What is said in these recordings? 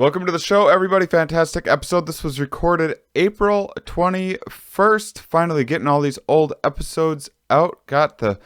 Welcome to the show, everybody. Fantastic episode. This was recorded April 21st. Finally getting all these old episodes out. Got the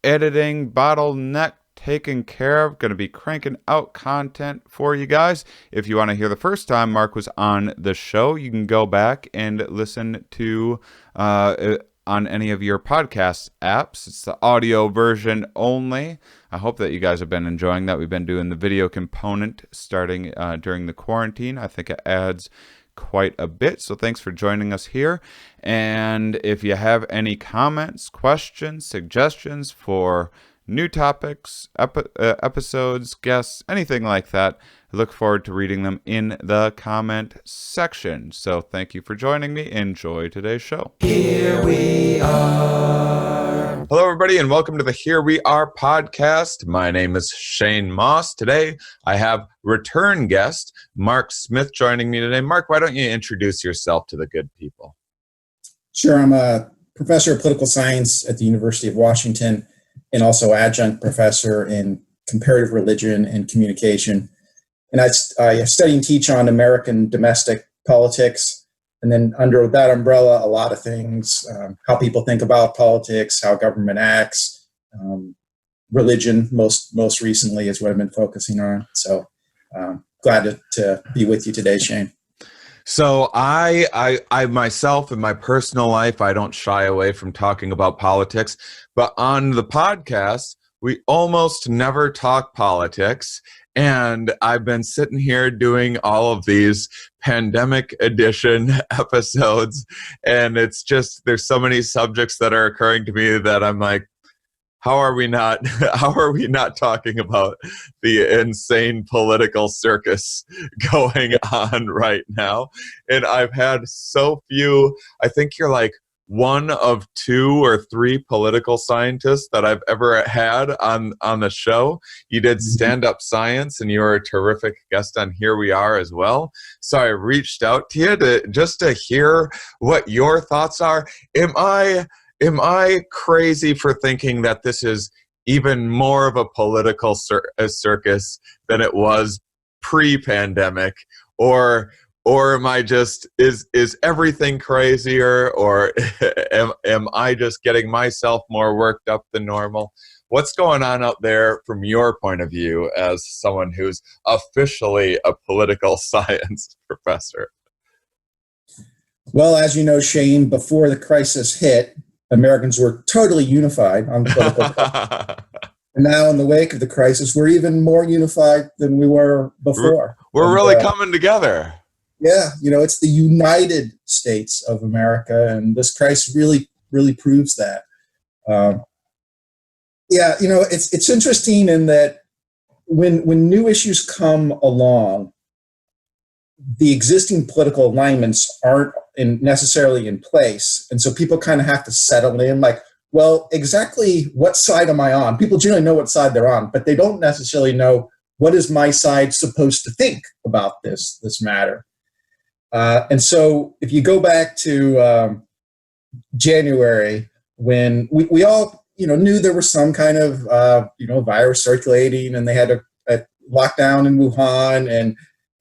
editing bottleneck taken care of. Going to be cranking out content for you guys. If you want to hear the first time Mark was on the show, you can go back and listen to on any of your podcast apps. It's the audio version only. I hope that you guys have been enjoying that. We've been doing the video component starting during the quarantine. I think it adds quite a bit. So thanks for joining us here. And if you have any comments, questions, suggestions for new topics, episodes, guests, anything like that, I look forward to reading them in the comment section. So thank you for joining me. Enjoy today's show. Here we are. Hello, everybody, and welcome to the Here We Are podcast. My name is Shane Mauss. Today, I have return guest Mark Smith joining me today. Mark, why don't you introduce yourself to the good people? Sure. I'm a professor of political science at the University of Washington and also adjunct professor in comparative religion and communication. And I study and teach on American domestic politics. And then under that umbrella, a lot of things, how people think about politics, how government acts, religion most recently is what I've been focusing on. So glad to be with you today, Shane. So I myself, in my personal life, I don't shy away from talking about politics, but on the podcast, we almost never talk politics. And I've been sitting here doing all of these pandemic edition episodes, and it's just, there's so many subjects that are occurring to me that I'm like, how are we not talking about the insane political circus going on right now? And I've had so few, I think you're like one of 2 or 3 political scientists that I've ever had on the show. You did stand-up science, and you were a terrific guest on Here We Are as well. So I reached out to you to hear what your thoughts are. Am I crazy for thinking that this is even more of a political circus than it was pre-pandemic, or am I just, is everything crazier, or am I just getting myself more worked up than normal? What's going on out there from your point of view as someone who's officially a political science professor? Well, as you know, Shane, before the crisis hit, Americans were totally unified on political and now in the wake of the crisis, we're even more unified than we were before. We're really coming together. Yeah, it's the United States of America, and this crisis really proves that. It's interesting in that when new issues come along, the existing political alignments aren't necessarily in place, and so people kind of have to settle in. Like, well, exactly what side am I on? People generally know what side they're on, but they don't necessarily know what is my side supposed to think about this matter. And so if you go back to January, when we all knew there was some kind of virus circulating, and they had a lockdown in Wuhan,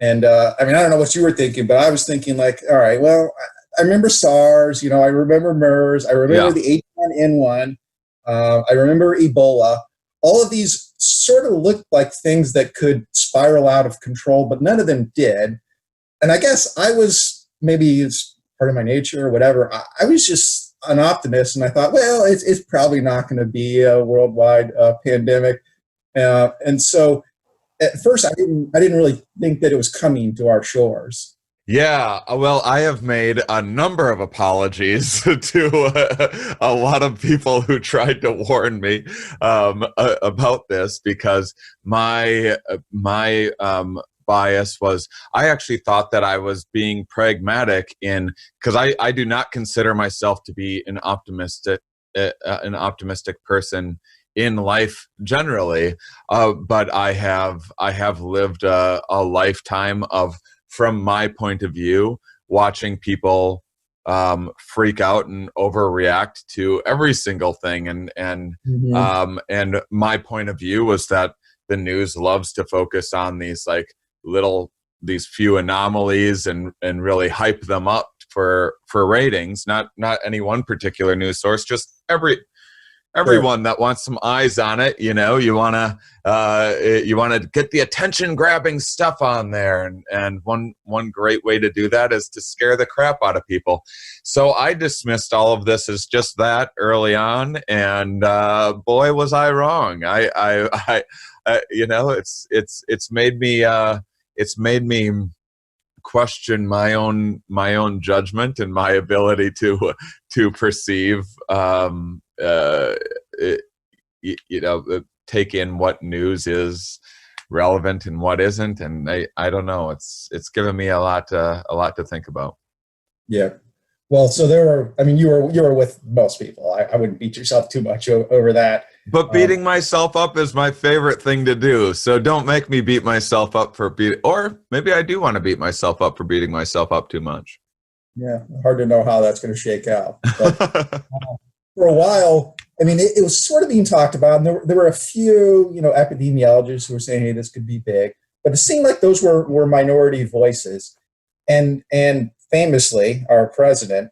and I don't know what you were thinking, but I was thinking like, all right, well, I remember SARS, I remember MERS, I remember the H1N1, I remember Ebola. All of these sort of looked like things that could spiral out of control, but none of them did. And I guess I was, maybe it's part of my nature or whatever, I was just an optimist, and I thought, well, it's probably not going to be a worldwide pandemic. And so at first I didn't really think that it was coming to our shores. Yeah, well, I have made a number of apologies to a lot of people who tried to warn me about this, because my bias was, I actually thought that I was being pragmatic because I do not consider myself to be an optimistic person in life generally, but I have lived a lifetime of, from my point of view, watching people freak out and overreact to every single thing, and my point of view was that the news loves to focus on these like little these few anomalies and really hype them up for ratings. Not any one particular news source, just everyone that wants some eyes on it. You know, you want to get the attention grabbing stuff on there, and one great way to do that is to scare the crap out of people. So I dismissed all of this as just that early on, and boy was I wrong. I you know, it's made me question my own judgment and my ability to perceive, you know, take in what news is relevant and what isn't, and I don't know. It's given me a lot to think about. Yeah. Well, so there were. I mean, you were with most people. I wouldn't beat yourself too much over that. But beating myself up is my favorite thing to do. So don't make me beat myself up for or maybe I do want to beat myself up for beating myself up too much. Yeah, hard to know how that's going to shake out. But, for a while, I mean, it was sort of being talked about, and there were a few, you know, epidemiologists who were saying, hey, this could be big. But it seemed like those were minority voices. And famously, our president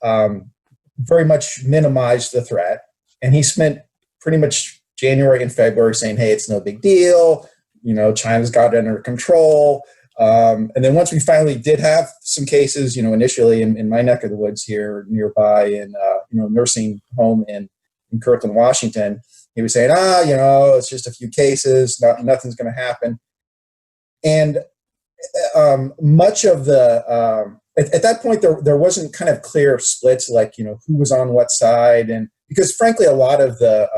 very much minimized the threat. And he spent pretty much January and February saying, hey, it's no big deal. You know, China's got it under control. And then once we finally did have some cases, you know, initially in my neck of the woods here nearby in, you know, nursing home in Kirkland, Washington, he was saying, you know, it's just a few cases, nothing's going to happen. And much of the, at that point, there wasn't kind of clear splits, like, you know, who was on what side. And because frankly, a lot of the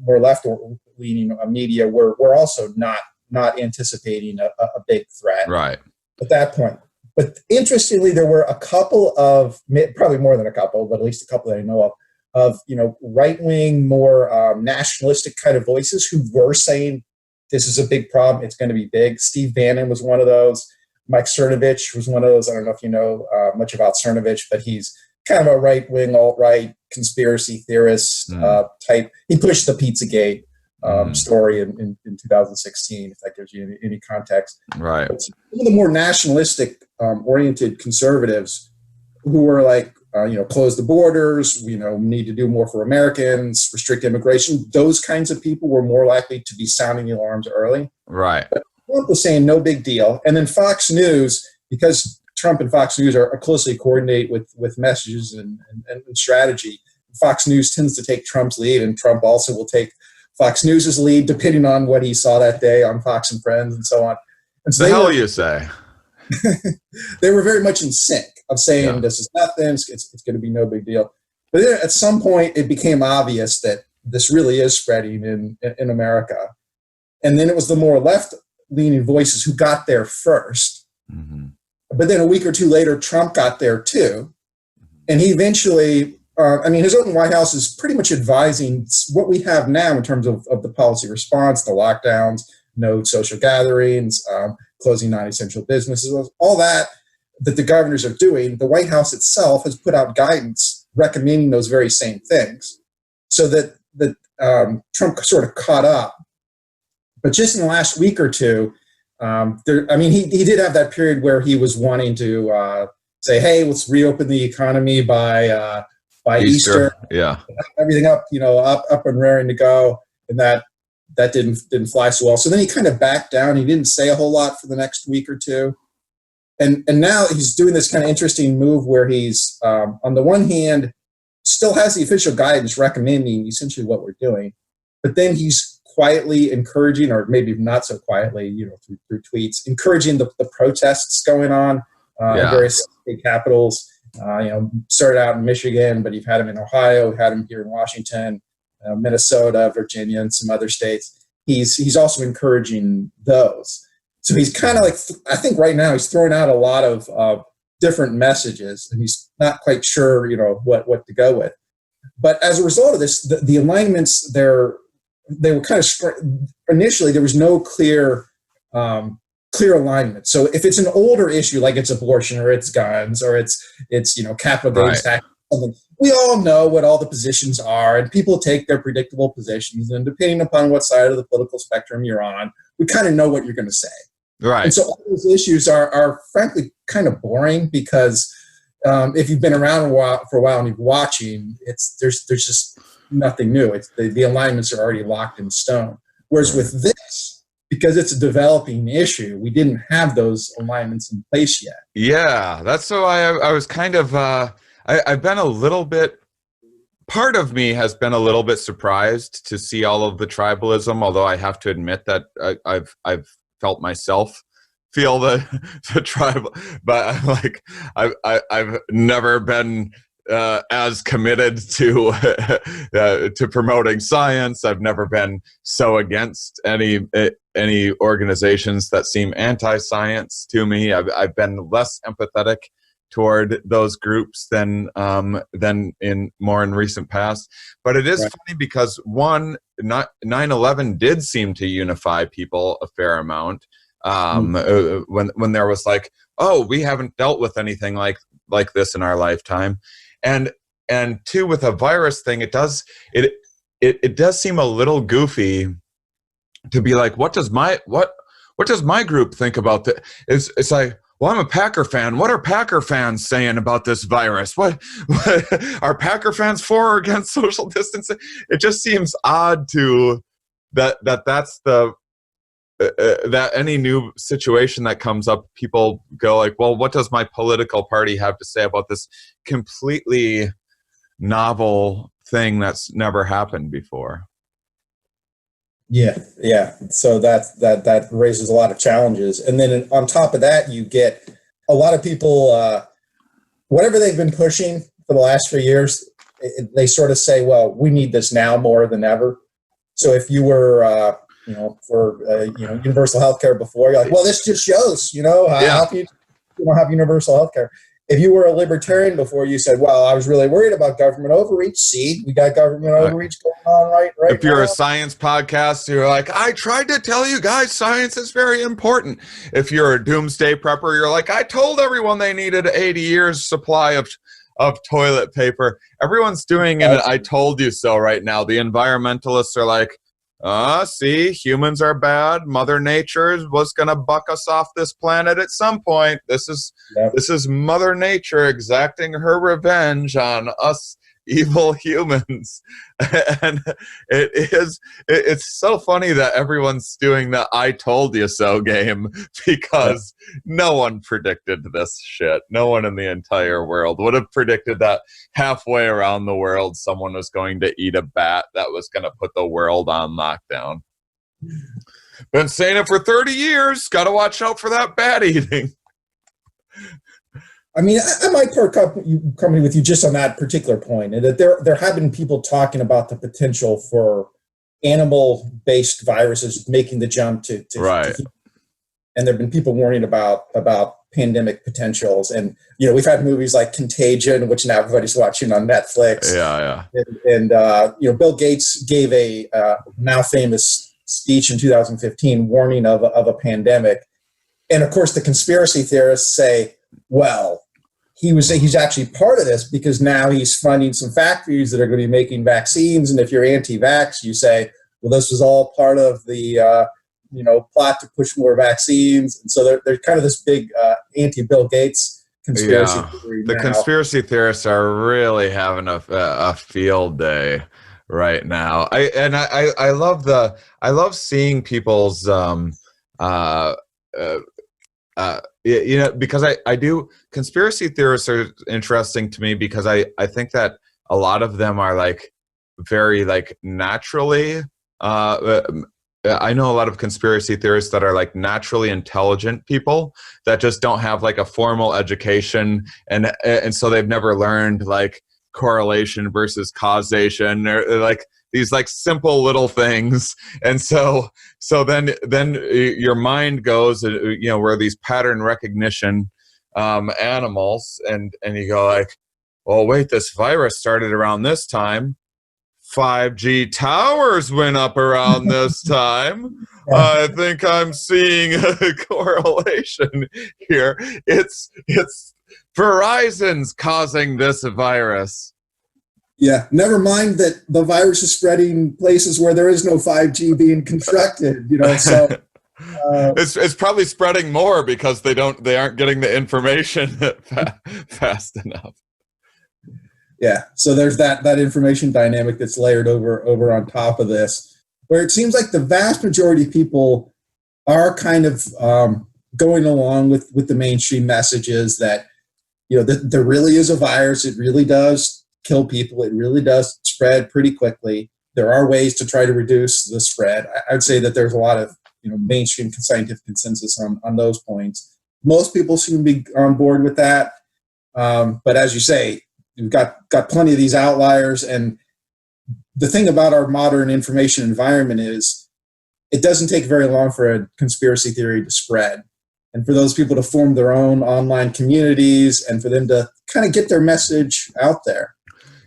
more left-leaning media were also not anticipating a big threat right at that point. But interestingly, there were a couple of, probably more than a couple, but at least a couple that I know of, you know, right-wing, more nationalistic kind of voices who were saying, this is a big problem, it's going to be big. Steve Bannon was one of those. Mike Chernovich was one of those. I don't know if you know much about Chernovich, but he's kind of a right-wing, alt-right conspiracy theorist type. He pushed the Pizzagate story in 2016, if that gives you any context. Right. But some of the more nationalistic oriented conservatives who were like, you know, close the borders, you know, need to do more for Americans, restrict immigration. Those kinds of people were more likely to be sounding the alarms early. Right. But Trump was saying no big deal. And then Fox News, because Trump and Fox News are closely coordinate with messages and strategy, Fox News tends to take Trump's lead, and Trump also will take Fox News' lead, depending on what he saw that day on Fox and Friends and so on. And so you say? They were very much in sync of saying this is nothing, it's going to be no big deal. But then at some point, it became obvious that this really is spreading in America. And then it was the more left-leaning voices who got there first. Mm-hmm. But then a week or two later, Trump got there too. And he eventually, I mean, his own White House is pretty much advising what we have now in terms of the policy response, the lockdowns, no social gatherings, closing non-essential businesses, all that the governors are doing. The White House itself has put out guidance recommending those very same things, so that Trump sort of caught up. But just in the last week or two, I mean, he did have that period where he was wanting to say, hey, let's reopen the economy by Easter. Yeah. Everything up, you know, up and raring to go. And that didn't fly so well. So then he kind of backed down. He didn't say a whole lot for the next week or two. And now he's doing this kind of interesting move where he's, on the one hand, still has the official guidance recommending essentially what we're doing, but then he's quietly encouraging, or maybe not so quietly, you know, through tweets, encouraging the protests going on in various state capitals. You know, started out in Michigan, but you've had him in Ohio, had him here in Washington, Minnesota, Virginia, and some other states. He's also encouraging those. So he's kind of like, I think right now he's throwing out a lot of different messages, and he's not quite sure, you know, what to go with. But as a result of this, the alignments they were kind of initially there was no clear alignment. So if it's an older issue, like it's abortion or it's guns or it's you know, capital gains tax, something, we all know what all the positions are, and people take their predictable positions, and depending upon what side of the political spectrum you're on, we kind of know what you're going to say. Right. And so all those issues are frankly kind of boring because if you've been around for a while and you're watching, there's just nothing new. It's the alignments are already locked in stone. Whereas with this, because it's a developing issue, we didn't have those alignments in place yet. Yeah, that's so I was kind of I've been a little bit, part of me has been a little bit surprised to see all of the tribalism, although I have to admit that I've felt myself feel the tribal, but like I've never been as committed to promoting science. I've never been so against any organizations that seem anti-science to me. I've been less empathetic toward those groups than in recent past. But it is funny because 9/11 did seem to unify people a fair amount. When there was like, oh, we haven't dealt with anything like this in our lifetime. And two, with a virus thing, it does seem a little goofy to be like, what does my group think about that? It's like, well, I'm a Packer fan. What are Packer fans saying about this virus? What are Packer fans for or against social distancing? It just seems odd to that's the that any new situation that comes up, people go like, well, what does my political party have to say about this completely novel thing that's never happened before? Yeah. So that raises a lot of challenges. And then on top of that, you get a lot of people, whatever they've been pushing for the last few years, they sort of say, well, we need this now more than ever. So if you were, for universal healthcare before, you're like, well, this just shows, how can you don't have universal healthcare? If you were a libertarian before, you said, well, I was really worried about government overreach. See, we got government overreach going on right If you're now. a science podcast, you're like, I tried to tell you guys, science is very important. If you're a doomsday prepper, you're like, I told everyone they needed 80 years supply of toilet paper. Everyone's doing an I told you so right now. The environmentalists are like, see, humans are bad. Mother Nature was going to buck us off this planet at some point. This is Mother Nature exacting her revenge on us evil humans. And it's so funny that everyone's doing the I told you so game, because no one predicted this shit. No one in the entire world would have predicted that halfway around the world someone was going to eat a bat that was going to put the world on lockdown. Been saying it for 30 years. Got to watch out for that bat eating. I mean, I might part company with you just on that particular point, and that there have been people talking about the potential for animal-based viruses making the jump to right. And there have been people warning about pandemic potentials, and we've had movies like Contagion, which now everybody's watching on Netflix. Yeah. And Bill Gates gave a now famous speech in 2015 warning of a pandemic, and of course the conspiracy theorists say, well, he's actually part of this because now he's funding some factories that are going to be making vaccines. And if you're anti-vax, you say, well, this was all part of the, plot to push more vaccines. And so there's kind of this big anti-Bill Gates conspiracy theory The now. conspiracy theorists are really having a field day right now. I love seeing people's, because I do, conspiracy theorists are interesting to me because I think that a lot of them are like very like naturally, I know a lot of conspiracy theorists that are like naturally intelligent people that just don't have like a formal education, and so they've never learned like correlation versus causation, or like these like simple little things. And so then your mind goes, we're these pattern recognition animals, and you go like, well, wait, this virus started around this time. 5G towers went up around this time. I think I'm seeing a correlation here. It's Verizon's causing this virus. Yeah, never mind that the virus is spreading places where there is no 5G being constructed. So It's probably spreading more because they aren't getting the information fast enough. Yeah. So there's that information dynamic that's layered over on top of this, where it seems like the vast majority of people are kind of going along with the mainstream messages that, that there really is a virus. It really does kill people. It really does spread pretty quickly. There are ways to try to reduce the spread. I'd say that there's a lot of mainstream scientific consensus on those points. Most people seem to be on board with that. But as you say, we've got plenty of these outliers. And the thing about our modern information environment is it doesn't take very long for a conspiracy theory to spread. And for those people to form their own online communities and for them to kind of get their message out there.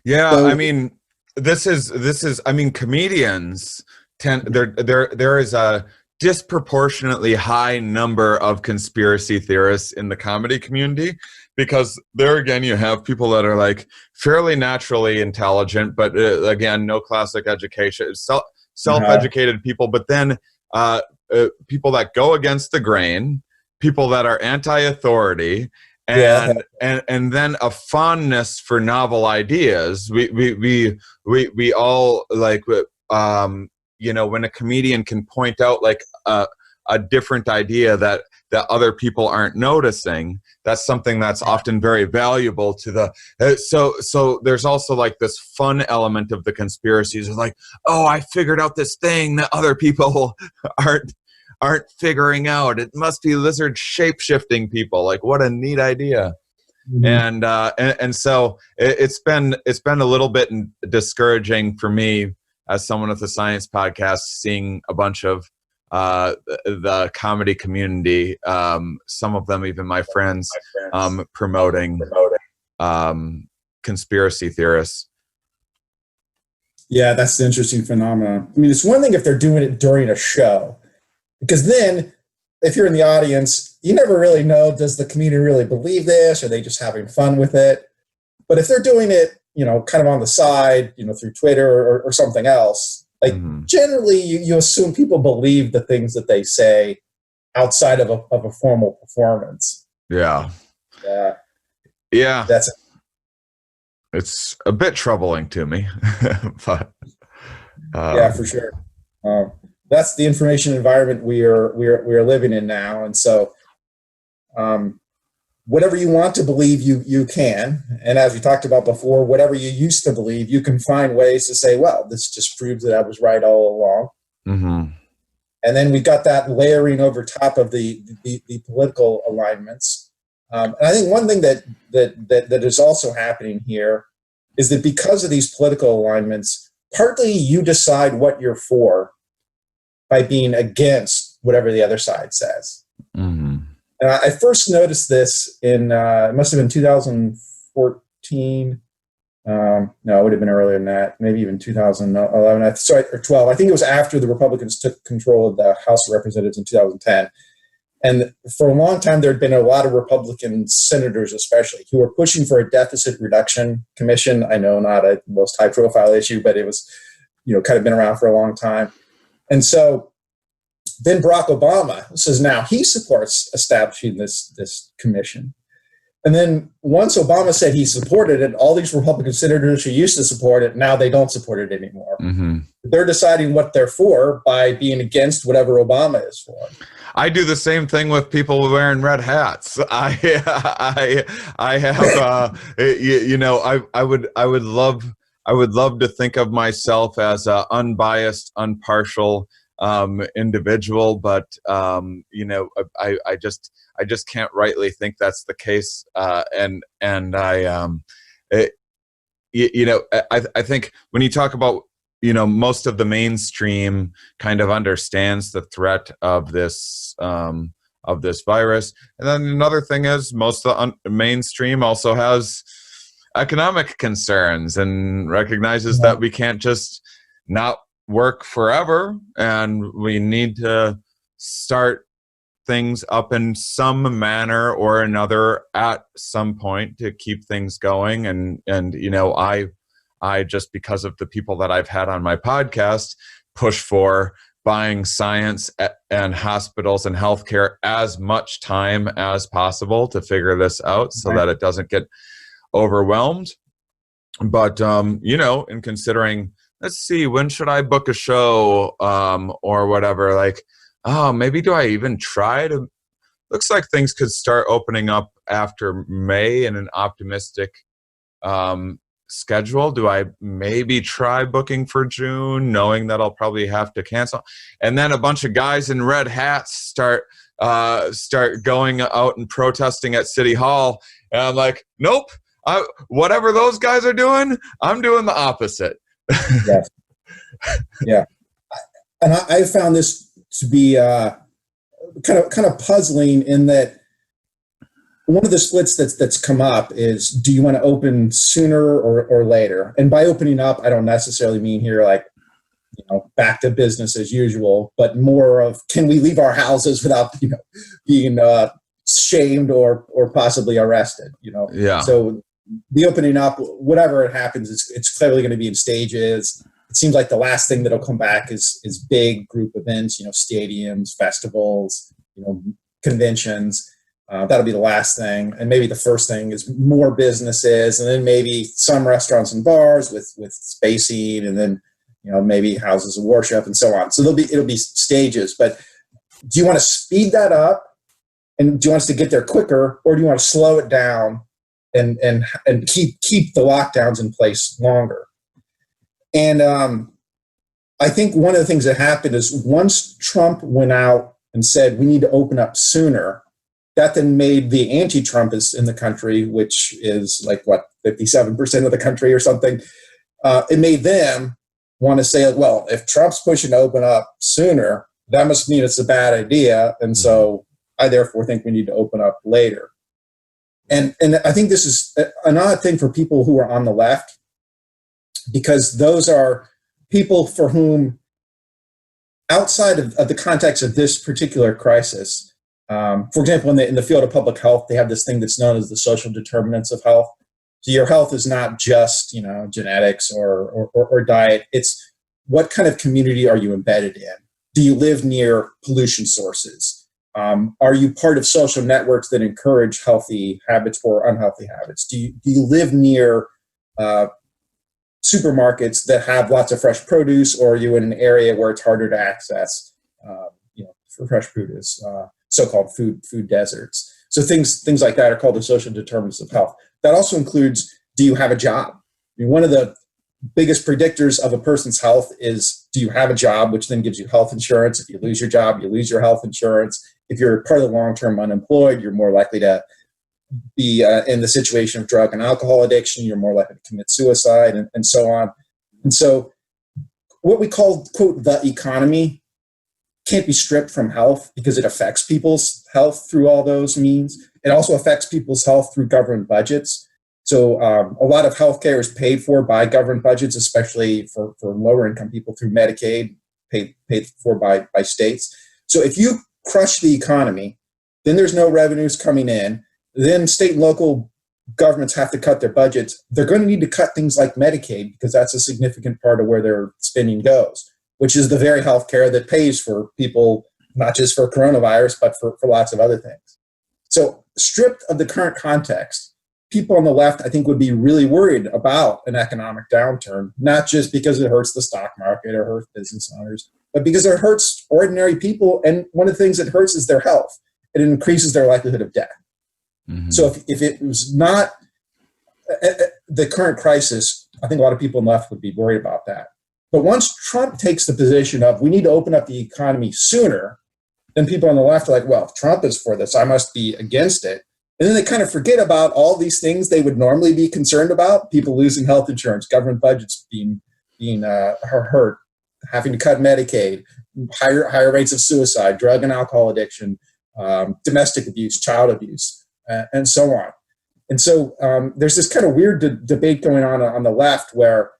Yeah, So, I mean, this is I mean, comedians there is a disproportionately high number of conspiracy theorists in the comedy community, because there again you have people that are like fairly naturally intelligent, but again, no classic education, self-educated people, but then people that go against the grain, people that are anti-authority, and then a fondness for novel ideas. We all like when a comedian can point out like a different idea that other people aren't noticing, that's something that's often very valuable to the so there's also like this fun element of the conspiracies of like, oh, I figured out this thing that other people aren't figuring out. It must be lizard shape-shifting people. Like, what a neat idea. Mm-hmm. And so it's been a little bit discouraging for me as someone with a science podcast, seeing a bunch of the comedy community, some of them even my friends, promoting conspiracy theorists. Yeah, that's the interesting phenomenon. I mean, it's one thing if they're doing it during a show, because then if you're in the audience, you never really know, does the community really believe this? Are they just having fun with it? But if they're doing it, kind of on the side, through Twitter or something else, like generally you assume people believe the things that they say outside of a formal performance. Yeah. Yeah. It's a bit troubling to me, but yeah, for sure. That's the information environment we are living in now, and so whatever you want to believe, you can. And as we talked about before, whatever you used to believe, you can find ways to say, well, this just proves that I was right all along. Mm-hmm. And then we got that layering over top of the political alignments. And I think one thing that is also happening here is that because of these political alignments, partly you decide what you're for by being against whatever the other side says. Mm-hmm. And I first noticed this in, it must have been 2014. No, it would have been earlier than that, maybe even 2011, or 12. I think it was after the Republicans took control of the House of Representatives in 2010. And for a long time, there had been a lot of Republican senators, especially, who were pushing for a deficit reduction commission. I know not a most high-profile issue, but it was, kind of been around for a long time. And so then Barack Obama says now he supports establishing this commission. And then once Obama said he supported it, all these Republican senators who used to support it, now they don't support it anymore. Mm-hmm. They're deciding what they're for by being against whatever Obama is for. I do the same thing with people wearing red hats. I have, I would love to think of myself as an unbiased, impartial individual, but I just can't rightly think that's the case. I think when you talk about, most of the mainstream kind of understands the threat of this virus. And then another thing is most of the mainstream also has economic concerns and recognizes that we can't just not work forever, and we need to start things up in some manner or another at some point to keep things going. And I just, because of the people that I've had on my podcast, push for buying science and hospitals and healthcare as much time as possible to figure this out so that it doesn't get overwhelmed. But, you know, in considering, let's see, when should I book a show or whatever, like, oh, maybe do I even try to, looks like things could start opening up after May in an optimistic schedule. Do I maybe try booking for June, knowing that I'll probably have to cancel? And then a bunch of guys in red hats start going out and protesting at City Hall, and I'm like, nope, whatever those guys are doing, I'm doing the opposite. Yes. Yeah, and I found this to be kind of puzzling in that one of the splits that's come up is, do you want to open sooner or later? And by opening up, I don't necessarily mean here like, you know, back to business as usual, but more of, can we leave our houses without, you know, being shamed or possibly arrested, you know? Yeah. So the opening up, whatever it happens, it's clearly going to be in stages. It seems like the last thing that'll come back is big group events, you know, stadiums, festivals, you know, conventions. That'll be the last thing. And maybe the first thing is more businesses, and then maybe some restaurants and bars with spacing, and then, you know, maybe houses of worship and so on. So it'll be stages. But do you want to speed that up, and do you want us to get there quicker, or do you want to slow it down and keep the lockdowns in place longer? And I think one of the things that happened is once Trump went out and said we need to open up sooner, that then made the anti-Trumpists in the country, which is like, what, 57% of the country or something, it made them want to say, well, if Trump's pushing to open up sooner, that must mean it's a bad idea. And so I therefore think we need to open up later. And I think this is an odd thing for people who are on the left, because those are people for whom, outside of the context of this particular crisis, for example, in the field of public health, they have this thing that's known as the social determinants of health. So your health is not just, you know, genetics or diet. It's what kind of community are you embedded in? Do you live near pollution sources? Are you part of social networks that encourage healthy habits or unhealthy habits? Do you live near supermarkets that have lots of fresh produce, or are you in an area where it's harder to access, you know, for fresh produce? So-called food deserts. So things like that are called the social determinants of health. That also includes, do you have a job? I mean, one of the biggest predictors of a person's health is, do you have a job, which then gives you health insurance. If you lose your job, you lose your health insurance. If you're part of the long-term unemployed, you're more likely to be in the situation of drug and alcohol addiction. You're more likely to commit suicide, and so on. And so what we call, quote, the economy can't be stripped from health, because it affects people's health through all those means. It also affects people's health through government budgets. So a lot of healthcare is paid for by government budgets, especially for lower income people through Medicaid, paid for by states. So if you crush the economy, then there's no revenues coming in. Then state and local governments have to cut their budgets. They're going to need to cut things like Medicaid, because that's a significant part of where their spending goes, which is the very healthcare that pays for people, not just for coronavirus, but for lots of other things. So stripped of the current context, people on the left, I think, would be really worried about an economic downturn, not just because it hurts the stock market or hurts business owners, but because it hurts ordinary people. And one of the things it hurts is their health. It increases their likelihood of death. Mm-hmm. So if it was not the current crisis, I think a lot of people on the left would be worried about that. But once Trump takes the position of, we need to open up the economy sooner, then people on the left are like, well, if Trump is for this, I must be against it. And then they kind of forget about all these things they would normally be concerned about: people losing health insurance, government budgets being hurt, having to cut Medicaid, higher rates of suicide, drug and alcohol addiction, domestic abuse, child abuse, and so on. And so there's this kind of weird debate going on the left, where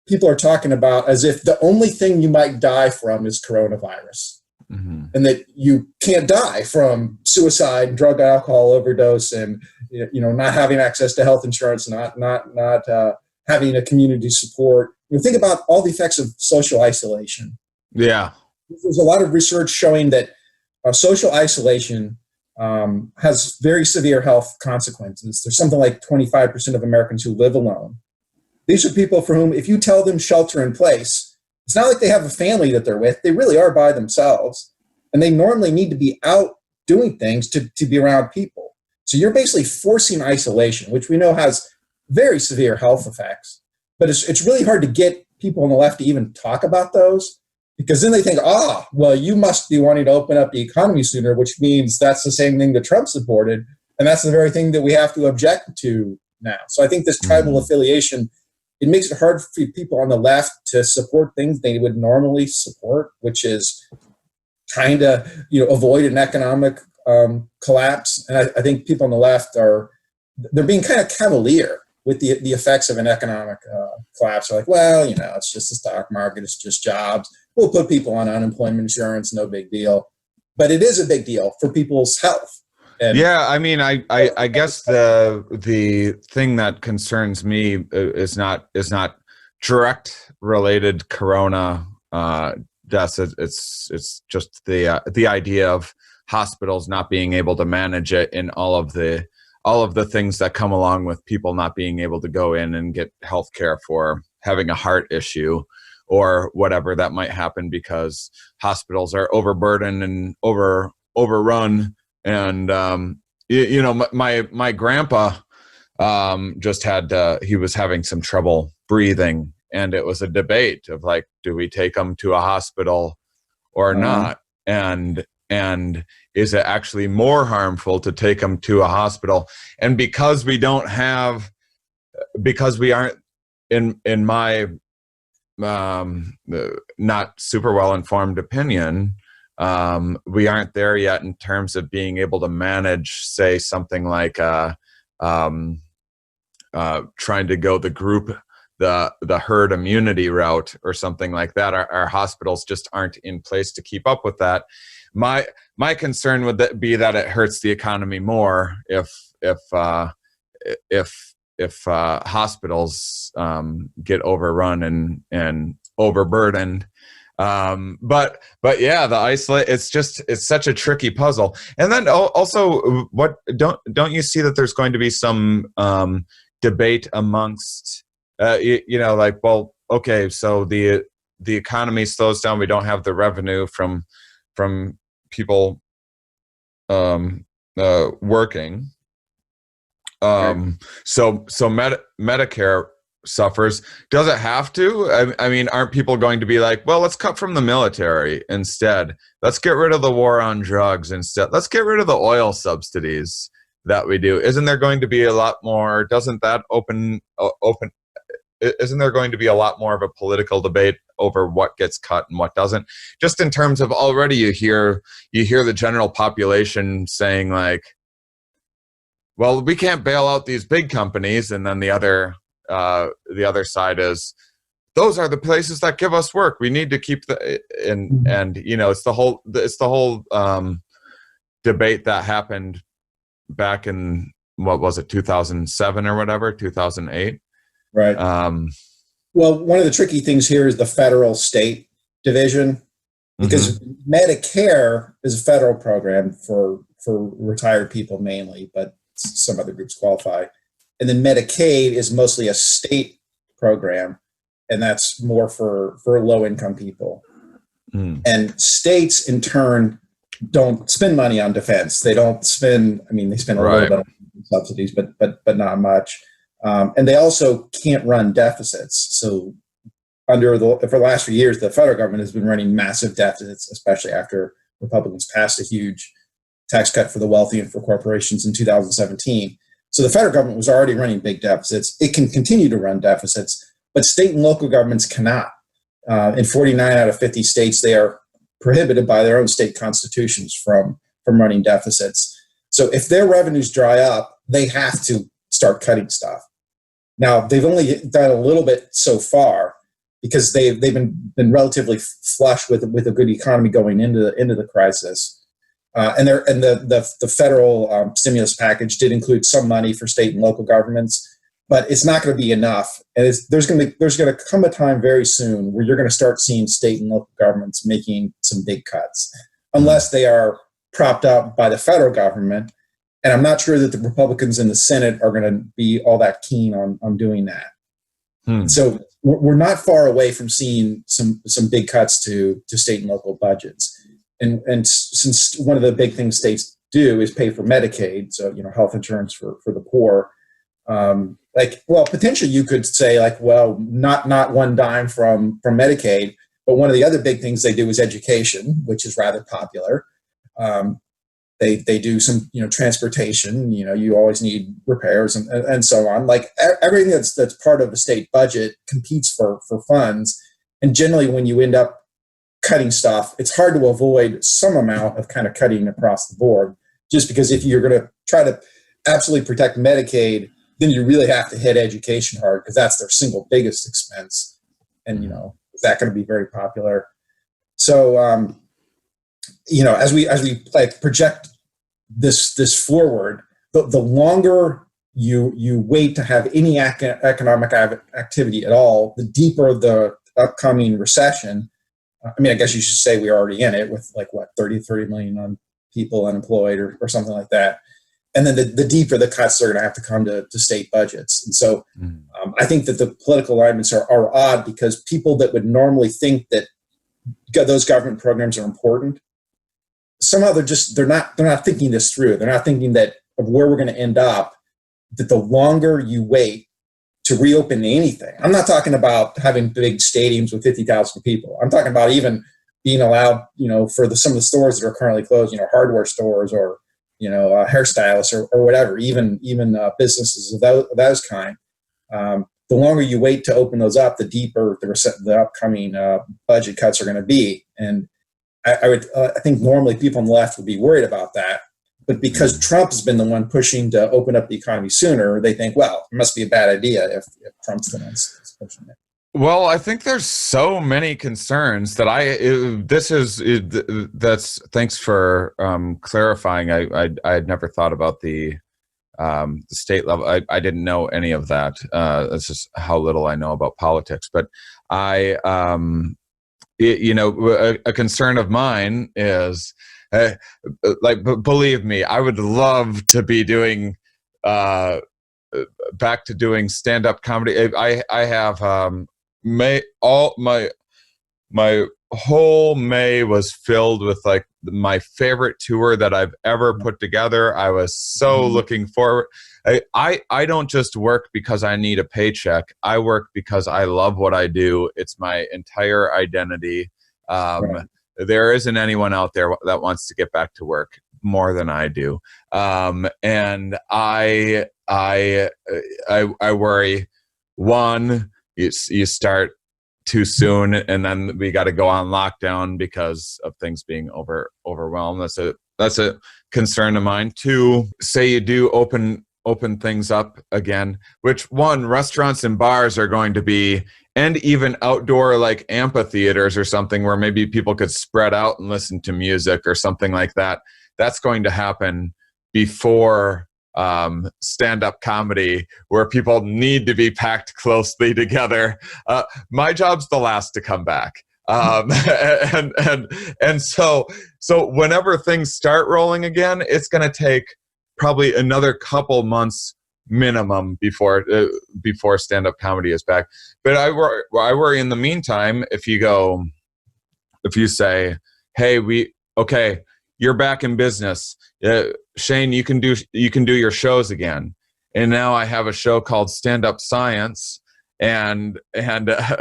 people are talking about as if the only thing you might die from is coronavirus, mm-hmm. and that you can't die from suicide, drug, alcohol overdose, and not having access to health insurance, not having a community support. Think about all the effects of social isolation. Yeah. There's a lot of research showing that social isolation has very severe health consequences. There's something like 25% of Americans who live alone. These are people for whom, if you tell them shelter in place, it's not like they have a family that they're with. They really are by themselves. And they normally need to be out doing things to be around people. So you're basically forcing isolation, which we know has very severe health effects. But it's really hard to get people on the left to even talk about those, because then they think, well, you must be wanting to open up the economy sooner, which means that's the same thing that Trump supported. And that's the very thing that we have to object to now. So I think this tribal affiliation, it makes it hard for people on the left to support things they would normally support, which is trying to avoid an economic collapse. And I think people on the left they're being kind of cavalier with the effects of an economic collapse. They're like, well, it's just the stock market, it's just jobs. We'll put people on unemployment insurance, no big deal. But it is a big deal for people's health. And yeah, I mean, I guess the thing that concerns me is not direct related corona deaths. It's just the idea of hospitals not being able to manage it, and all of the things that come along with people not being able to go in and get health care for having a heart issue or whatever that might happen because hospitals are overburdened and overrun. And my grandpa just had he was having some trouble breathing, and it was a debate of like, do we take him to a hospital or not? And is it actually more harmful to take them to a hospital? And because we aren't, in my not super well informed opinion, we aren't there yet in terms of being able to manage, say, something like trying to go the herd immunity route or something like that. Our hospitals just aren't in place to keep up with that. My concern would be that it hurts the economy more if hospitals get overrun and overburdened. But yeah, the isolate, it's such a tricky puzzle. And then also, what don't you see that there's going to be some debate amongst like, well, okay, so the economy slows down, we don't have the revenue from people working, so Medicare suffers. Does it have to? I mean, aren't people going to be like, well, let's cut from the military instead, let's get rid of the war on drugs instead, let's get rid of the oil subsidies that we do? Isn't there going to be a lot more, doesn't that open isn't there going to be a lot more of a political debate over what gets cut and what doesn't? Just in terms of, already you hear the general population saying like, well, we can't bail out these big companies, and then the other side is, those are the places that give us work, we need to keep and it's the whole debate that happened back in, what was it, 2007 or whatever, 2008. Right. Well, one of the tricky things here is the federal state division, because Medicare is a federal program for retired people mainly, but some other groups qualify. And then Medicaid is mostly a state program, and that's more for low income people. And states in turn don't spend money on defense. They don't spend, they spend a little bit on subsidies, but not much. And they also can't run deficits. So for the last few years, the federal government has been running massive deficits, especially after Republicans passed a huge tax cut for the wealthy and for corporations in 2017. So the federal government was already running big deficits. It can continue to run deficits, but state and local governments cannot. In 49 out of 50 states, they are prohibited by their own state constitutions from running deficits. So if their revenues dry up, they have to start cutting stuff. Now, they've only done a little bit so far because they've been relatively flush with a good economy going into the crisis. And the federal stimulus package did include some money for state and local governments, but it's not going to be enough. And there's going to come a time very soon where you're going to start seeing state and local governments making some big cuts, unless they are propped up by the federal government. And I'm not sure that the Republicans in the Senate are going to be all that keen on doing that. So we're not far away from seeing some big cuts to state and local budgets. And since one of the big things states do is pay for Medicaid, so health insurance for the poor, potentially you could say not one dime from Medicaid, but one of the other big things they do is education, which is rather popular. They do some transportation. You always need repairs and so on. Like everything that's part of a state budget competes for funds, and generally when you end up cutting stuff, it's hard to avoid some amount of kind of cutting across the board. Just because if you're going to try to absolutely protect Medicaid, then you really have to hit education hard because that's their single biggest expense, and is that going to be very popular? So as we project this forward, the longer you wait to have any economic activity at all, the deeper the upcoming recession. I mean, I guess you should say we're already in it with 30 million people unemployed or something like that. And then the deeper the cuts are going to have to come to state budgets. And so I think that the political alignments are odd because people that would normally think that those government programs are important, somehow they're not thinking this through. They're not thinking that of where we're going to end up, that the longer you wait to reopen anything. I'm not talking about having big stadiums with 50,000 people. I'm talking about even being allowed, for some of the stores that are currently closed, hardware stores or, hairstylists or whatever, even businesses of those kind. The longer you wait to open those up, the deeper the upcoming budget cuts are going to be. And I think normally people on the left would be worried about that. But because Trump has been the one pushing to open up the economy sooner, they think, well, it must be a bad idea if Trump's the one pushing it. Well, I think there's so many concerns that that's thanks for clarifying. I had never thought about the state level. I didn't know any of that. That's just how little I know about politics. But a concern of mine is, believe me, I would love to be doing back to doing stand-up comedy. I have my whole May was filled with my favorite tour that I've ever put together. I was so looking forward. I don't just work because I need a paycheck. I work because I love what I do. It's my entire identity. Right. There isn't anyone out there that wants to get back to work more than I do. And I worry, one, you start too soon and then we got to go on lockdown because of things being overwhelmed. That's a concern of mine. Two, say you do open things up again, which restaurants and bars are going to be, and even outdoor amphitheaters or something where maybe people could spread out and listen to music or something like that. That's going to happen before stand-up comedy, where people need to be packed closely together. My job's the last to come back. And so whenever things start rolling again, it's going to take probably another couple months minimum before stand-up comedy is back. But I worry in the meantime, if you say, hey, you're back in business. Shane, you can do your shows again. And now I have a show called Stand Up Science, and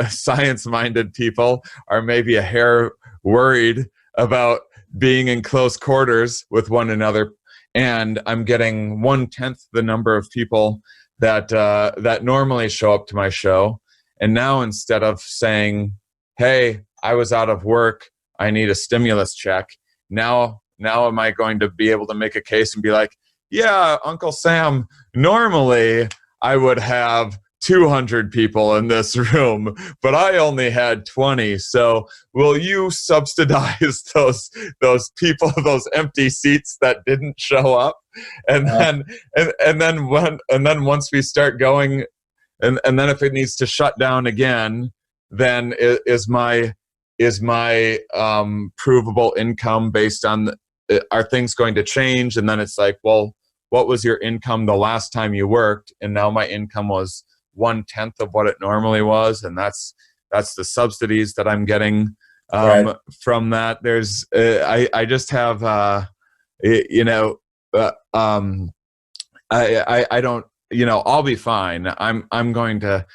science-minded people are maybe a hair worried about being in close quarters with one another. And I'm getting 1/10 the number of people that normally show up to my show. And now instead of saying, hey, I was out of work, I need a stimulus check, now am I going to be able to make a case and be like, yeah, Uncle Sam, normally I would have 200 people in this room, but I only had 20. So will you subsidize those people, those empty seats that didn't show up? And then once we start going and then if it needs to shut down again, then is my provable income based on are things going to change? And then it's like, well, what was your income the last time you worked? And now my income was 1/10 of what it normally was, and that's the subsidies that I'm getting Right. from that. There's I just have I don't, I'll be fine. I'm going to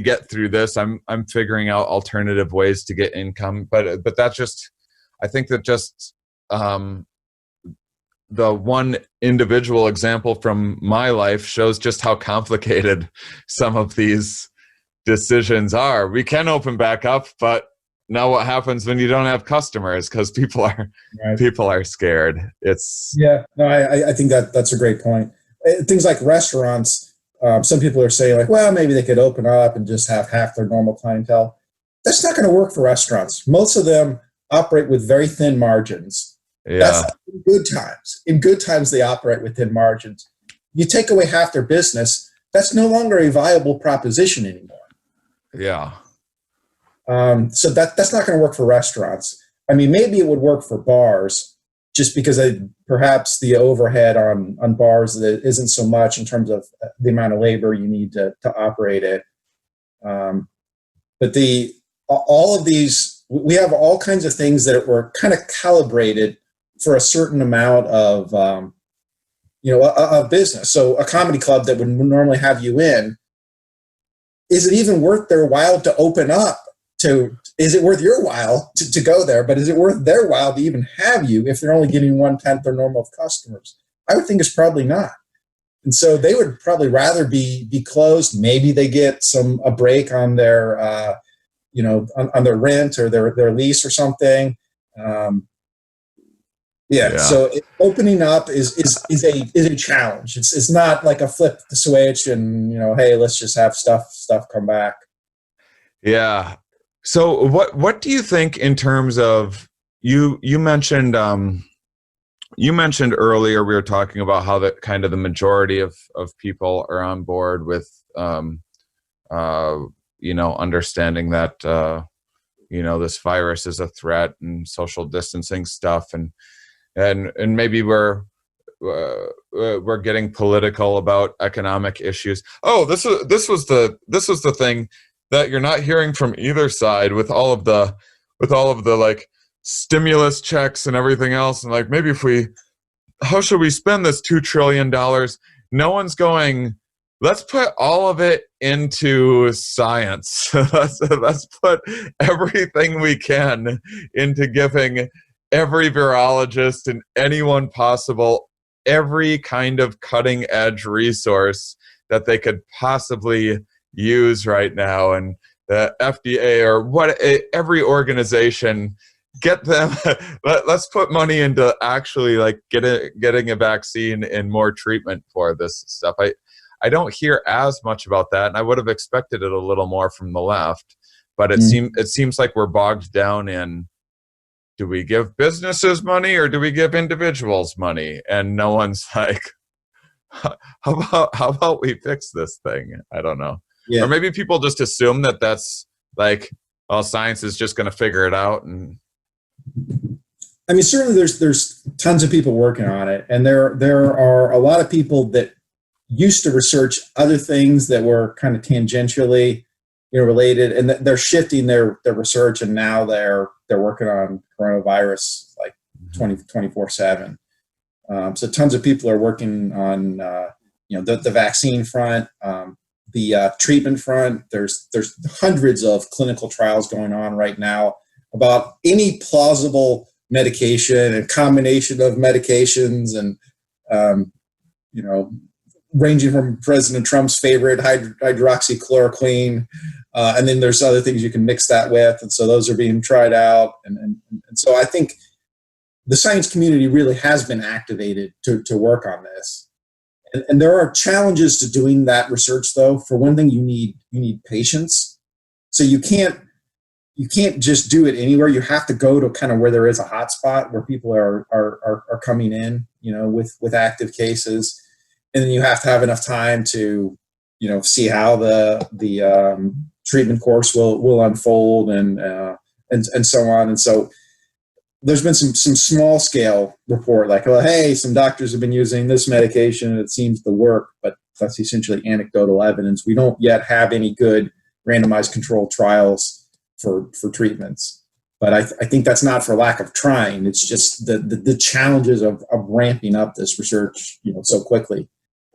get through this. I'm figuring out alternative ways to get income, but that's just, I think that just the one individual example from my life shows just how complicated some of these decisions are. We can open back up, but now what happens when you don't have customers? Because people are scared. It's No, I think that's a great point. Things like restaurants, some people are saying like, well, maybe they could open up and just have half their normal clientele. That's not going to work for restaurants. Most of them operate with very thin margins. yeah, That's in good times. In good times, they operate with thin margins. You take away half their business, that's no longer a viable proposition anymore. yeah, So that's not going to work for restaurants. I mean, maybe it would work for bars, just because perhaps the overhead on bars isn't so much in terms of the amount of labor you need to operate it. But all of these, we have all kinds of things that were kind of calibrated for a certain amount of of business. So a comedy club that would normally have you in, is it even worth their while to open up? Is it worth your while to go there? But is it worth their while to even have you if they're only getting 1/10 their normal of customers? I would think it's probably not. And so they would probably rather be closed. Maybe they get a break on their on their rent or their lease or something. So opening up is a challenge. It's not like a flip the switch and hey, let's just have stuff come back. yeah. So what do you think in terms of, you mentioned earlier, we were talking about how the kind of the majority of people are on board with understanding that this virus is a threat and social distancing stuff, and maybe we're getting political about economic issues. Oh, this was the thing that you're not hearing from either side, with all of the like stimulus checks and everything else, and like, maybe how should we spend this $2 trillion? No one's going, let's put all of it into science. let's put everything we can into giving every virologist and anyone possible every kind of cutting edge resource that they could possibly use right now. And the FDA or every organization, get them, let's put money into actually like getting a vaccine and more treatment for this stuff. I don't hear as much about that, and I would have expected it a little more from the left, but it seems like we're bogged down in, do we give businesses money or do we give individuals money? And no one's like, how about we fix this thing? I don't know. Yeah. Or maybe people just assume that that's like, well, science is just going to figure it out. And I mean, certainly there's tons of people working on it, and there are a lot of people that used to research other things that were kind of tangentially related, and they're shifting their research, and now they're working on coronavirus like 24/7. So tons of people are working on the vaccine front, the treatment front. There's hundreds of clinical trials going on right now about any plausible medication and combination of medications, and ranging from President Trump's favorite hydroxychloroquine, and then there's other things you can mix that with, and so those are being tried out, and so I think the science community really has been activated to work on this, and there are challenges to doing that research, though. For one thing, you need patience, so you can't just do it anywhere. You have to go to kind of where there is a hot spot where people are coming in, with active cases. And then you have to have enough time to see how the treatment course will unfold and so on. And so there's been some small scale report like, oh, hey, some doctors have been using this medication and it seems to work, but that's essentially anecdotal evidence. We don't yet have any good randomized controlled trials for treatments. But I think that's not for lack of trying. It's just the challenges of ramping up this research, so quickly.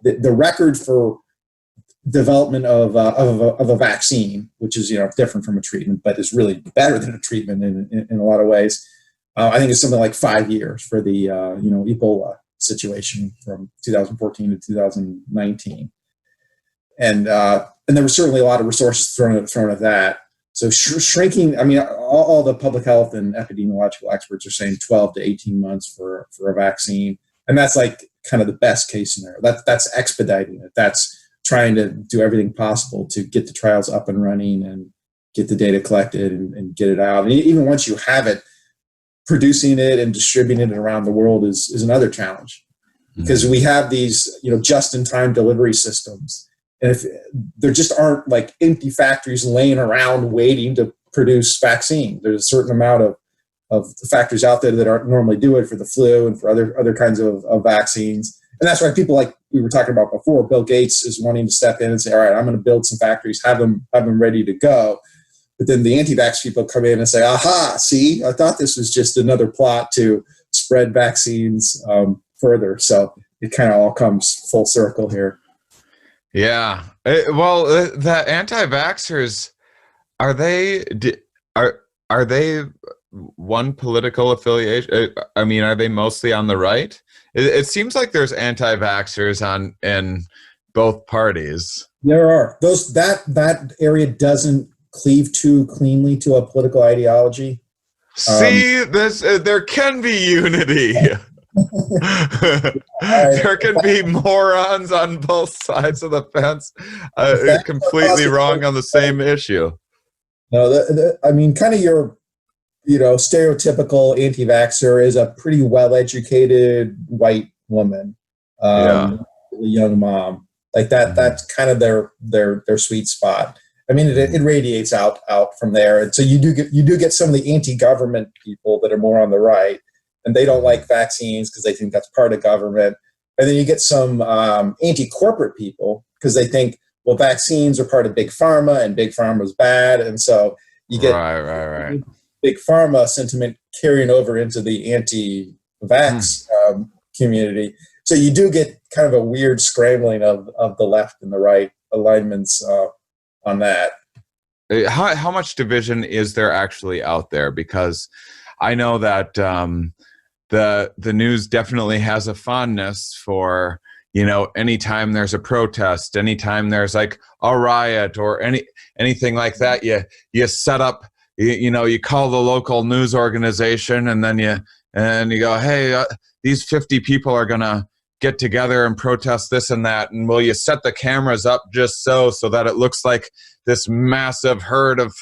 The record for development of a vaccine, which is different from a treatment, but is really better than a treatment in a lot of ways. I think it's something like 5 years for the Ebola situation from 2014 to 2019, and there was certainly a lot of resources thrown at that. So shrinking. I mean, all the public health and epidemiological experts are saying 12 to 18 months for a vaccine, and that's like kind of the best case scenario. That's expediting it. That's trying to do everything possible to get the trials up and running and get the data collected and get it out. And even once you have it, producing it and distributing it around the world is another challenge, because we have these just-in-time delivery systems, and if there just aren't like empty factories laying around waiting to produce vaccine. There's a certain amount of factories out there that aren't normally do it for the flu and for other kinds of vaccines. And that's why people like we were talking about before, Bill Gates is wanting to step in and say, all right, I'm going to build some factories, have them ready to go. But then the anti-vax people come in and say, aha, see, I thought this was just another plot to spread vaccines further. So it kind of all comes full circle here. Yeah. The anti-vaxxers, are they one political affiliation? I mean, are they mostly on the right? It seems like there's anti-vaxxers in both parties. There are that area doesn't cleave too cleanly to a political ideology. See, there can be unity. There can be morons on both sides of the fence, completely wrong on the same issue. No, I mean, kind of your stereotypical anti-vaxxer is a pretty well-educated white woman, a young mom, like that. That's kind of their sweet spot. I mean, it radiates out from there, and so you do get some of the anti-government people that are more on the right, and they don't like vaccines because they think that's part of government. And then you get some anti-corporate people because they think, well, vaccines are part of big pharma, and big pharma is bad, and so you get right. Big pharma sentiment carrying over into the anti-vax community. So you do get kind of a weird scrambling of the left and the right alignments on that. How much division is there actually out there? Because I know that the news definitely has a fondness for, anytime there's a protest, anytime there's like a riot or anything like that, you set up, you call the local news organization and then you go, hey, these 50 people are gonna get together and protest this and that, and will you set the cameras up just so that it looks like this massive herd of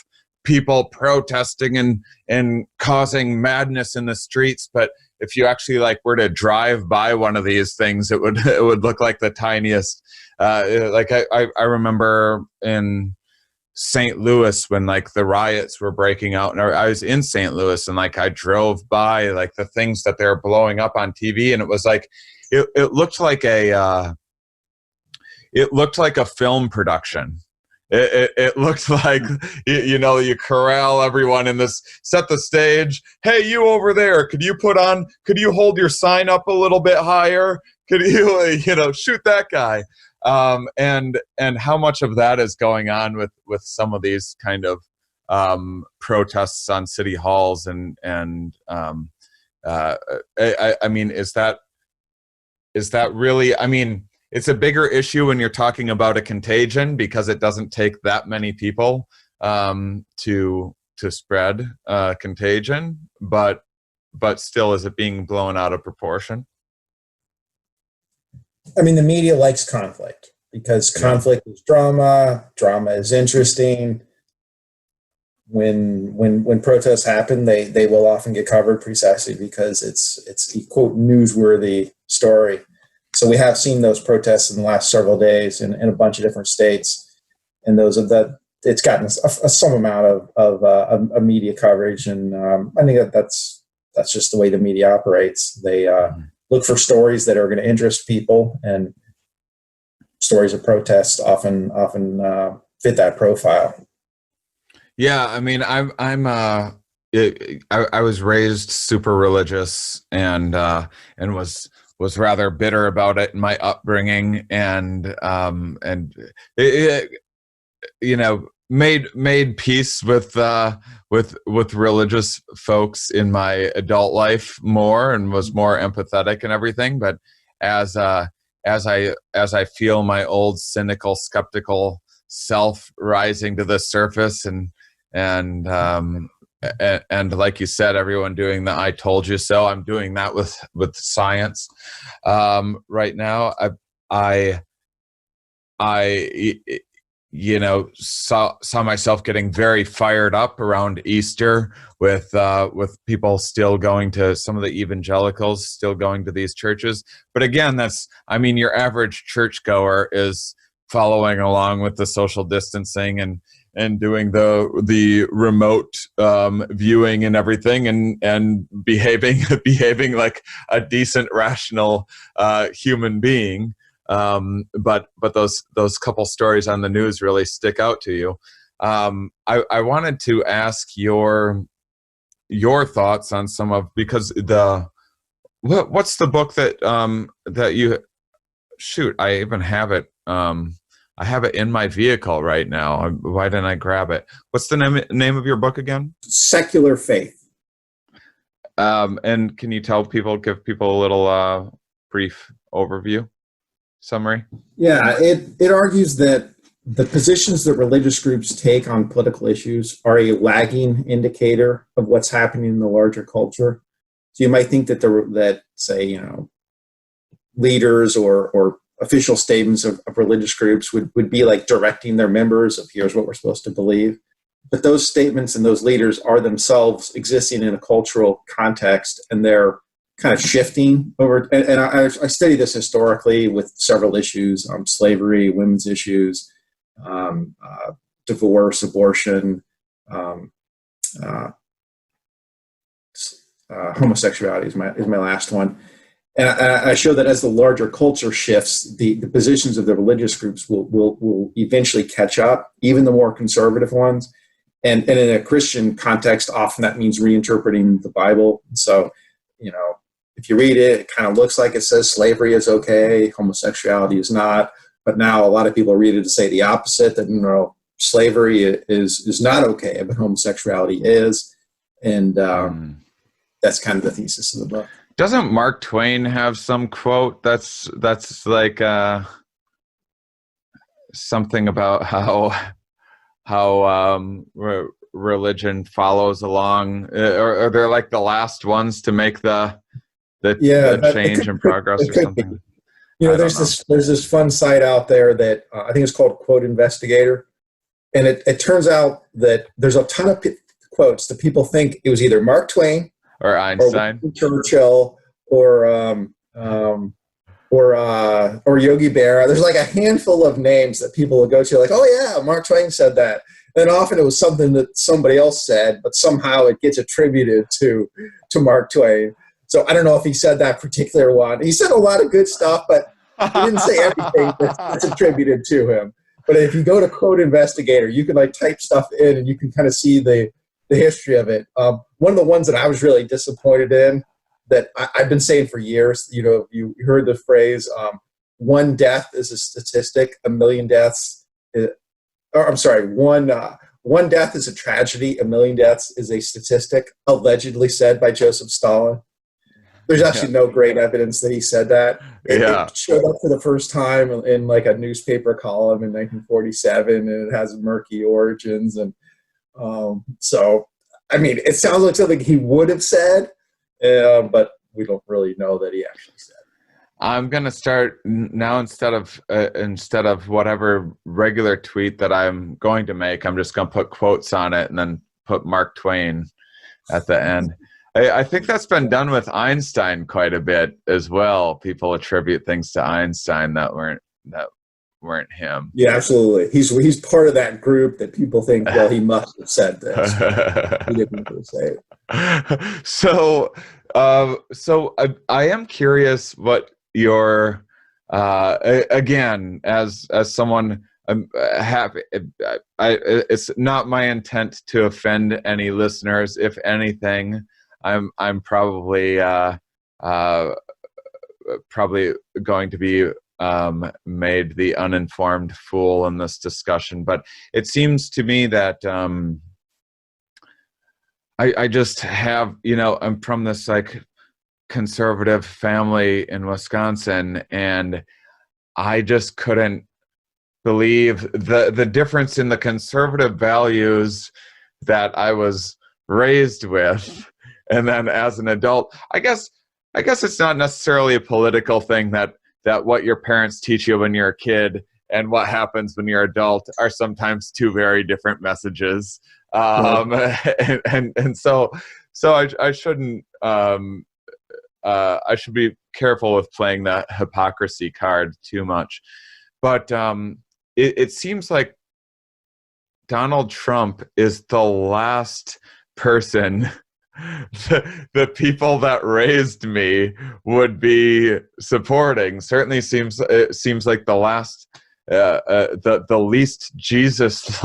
people protesting and causing madness in the streets. But if you actually were to drive by one of these things, it would look like the tiniest. I remember in St. Louis when the riots were breaking out, and I was in St. Louis, and I drove by the things that they're blowing up on TV, and it was it looked like a film production. It looked like, you corral everyone in this, set the stage. Hey, you over there, could you hold your sign up a little bit higher? Could you, shoot that guy? And how much of that is going on with some of these kind of protests on city halls and I mean, is that really, I mean, it's a bigger issue when you're talking about a contagion because it doesn't take that many people to spread contagion, but still, is it being blown out of proportion? I mean, the media likes conflict because conflict is drama. Drama is interesting. When protests happen, they will often get covered precisely because it's a quote newsworthy story. So we have seen those protests in the last several days in a bunch of different states, and those of that it's gotten some amount of media coverage, and I think that's just the way the media operates. They look for stories that are going to interest people, and stories of protest often fit that profile. Yeah, I mean, I was raised super religious and was rather bitter about it in my upbringing, and you know, made peace with religious folks in my adult life more, and was more empathetic and everything. But as I feel my old cynical, skeptical self rising to the surface, and like you said, everyone doing the "I told you so." I'm doing that with science right now. I you know, saw myself getting very fired up around Easter with people still going to, some of the evangelicals still going to these churches. But again, I mean, your average churchgoer is following along with the social distancing and doing the remote viewing and everything, and behaving like a decent, rational human being. But those couple stories on the news really stick out to you. I wanted to ask your thoughts on some of, because what's the book that you, shoot, I even have it. I have it in my vehicle right now. Why didn't I grab it? What's the name of your book again? Secular Faith. And can you give people a little brief overview? Summary? Yeah, it argues that the positions that religious groups take on political issues are a lagging indicator of what's happening in the larger culture. So you might think that say, you know, leaders or official statements of religious groups would be like directing their members of, here's what we're supposed to believe. But those statements and those leaders are themselves existing in a cultural context, and they're kind of shifting over. And I study this historically with several issues: slavery, women's issues, divorce, abortion, homosexuality is my last one. And I show that as the larger culture shifts, the positions of the religious groups will eventually catch up, even the more conservative ones. And in a Christian context, often that means reinterpreting the Bible. So, you know, if you read it, it kind of looks like it says slavery is okay, homosexuality is not. But now a lot of people read it to say the opposite, that, you know, slavery is not okay, but homosexuality is. And that's kind of the thesis of the book. Doesn't Mark Twain have some quote that's like something about how religion follows along, or they're like the last ones to make the change and progress, or something? You know, there's this fun site out there that I think it's called Quote Investigator, and it turns out that there's a ton of quotes that people think it was either Mark Twain or Einstein, or Churchill, or Yogi Berra. There's like a handful of names that people will go to, like, oh yeah, Mark Twain said that. And often it was something that somebody else said, but somehow it gets attributed to Mark Twain. So I don't know if he said that particular one. He said a lot of good stuff, but he didn't say everything that's attributed to him. But if you go to Quote Investigator, you can like type stuff in, and you can kind of see the history of it. One of the ones that I was really disappointed in, that I've been saying for years, you know, you heard the phrase, one death is a statistic, a million deaths, one death is a tragedy, a million deaths is a statistic, allegedly said by Joseph Stalin. There's actually no great evidence that he said that. It showed up for the first time in like a newspaper column in 1947, and it has murky origins. And so, I mean, it sounds like something he would have said, but we don't really know that he actually said. I'm gonna start now, instead of whatever regular tweet that I'm going to make, I'm just gonna put quotes on it and then put Mark Twain at the end. I think that's been done with Einstein quite a bit as well. People attribute things to Einstein that weren't him. Yeah, absolutely. He's part of that group that people think, well, he must have said this, but he didn't really say it. So, I am curious what your again, as someone, I'm happy. It's not my intent to offend any listeners. If anything, I'm probably probably going to be made the uninformed fool in this discussion. But it seems to me that I just have, I'm from this like conservative family in Wisconsin, and I just couldn't believe the difference in the conservative values that I was raised with, and then as an adult, I guess it's not necessarily a political thing that what your parents teach you when you're a kid and what happens when you're adult are sometimes two very different messages. And so I shouldn't I should be careful with playing that hypocrisy card too much. But it seems like Donald Trump is the last person the people that raised me would be supporting. Certainly seems like the last the least Jesus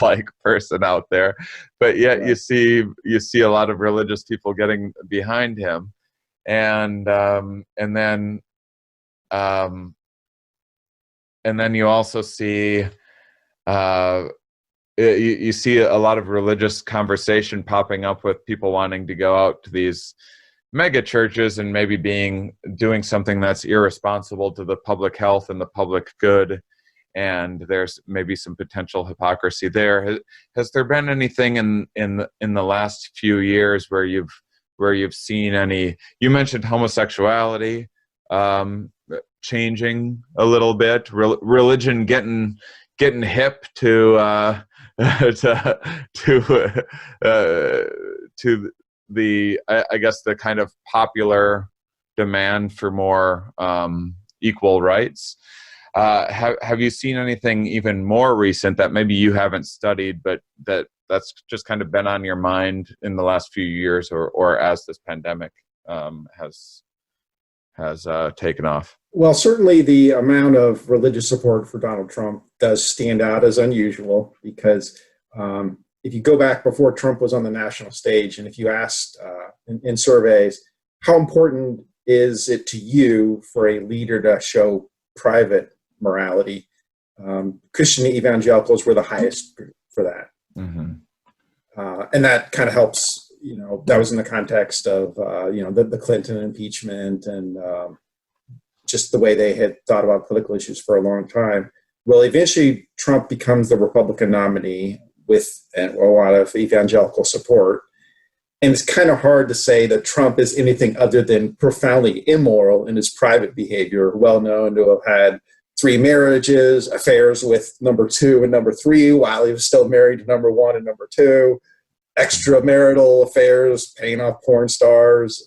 like person out there, but yet you see a lot of religious people getting behind him, and then you also see you see a lot of religious conversation popping up with people wanting to go out to these mega churches and maybe doing something that's irresponsible to the public health and the public good, and there's maybe some potential hypocrisy there. Has there been anything in the last few years where you've seen any? You mentioned homosexuality changing a little bit, religion getting hip to the I guess the kind of popular demand for more equal rights. Have you seen anything even more recent that maybe you haven't studied, but that's just kind of been on your mind in the last few years, or as this pandemic has taken off? Well, certainly the amount of religious support for Donald Trump does stand out as unusual, because if you go back before Trump was on the national stage, and if you asked in surveys, how important is it to you for a leader to show private morality, Christian evangelicals were the highest group for that. Mm-hmm. And that kind of helps, that was in the context of, the Clinton impeachment and just the way they had thought about political issues for a long time. Well, eventually Trump becomes the Republican nominee with a lot of evangelical support. And it's kind of hard to say that Trump is anything other than profoundly immoral in his private behavior, well known to have had 3 marriages, affairs with number 2 and number 3, while he was still married to number 1 and number 2, extramarital affairs, paying off porn stars,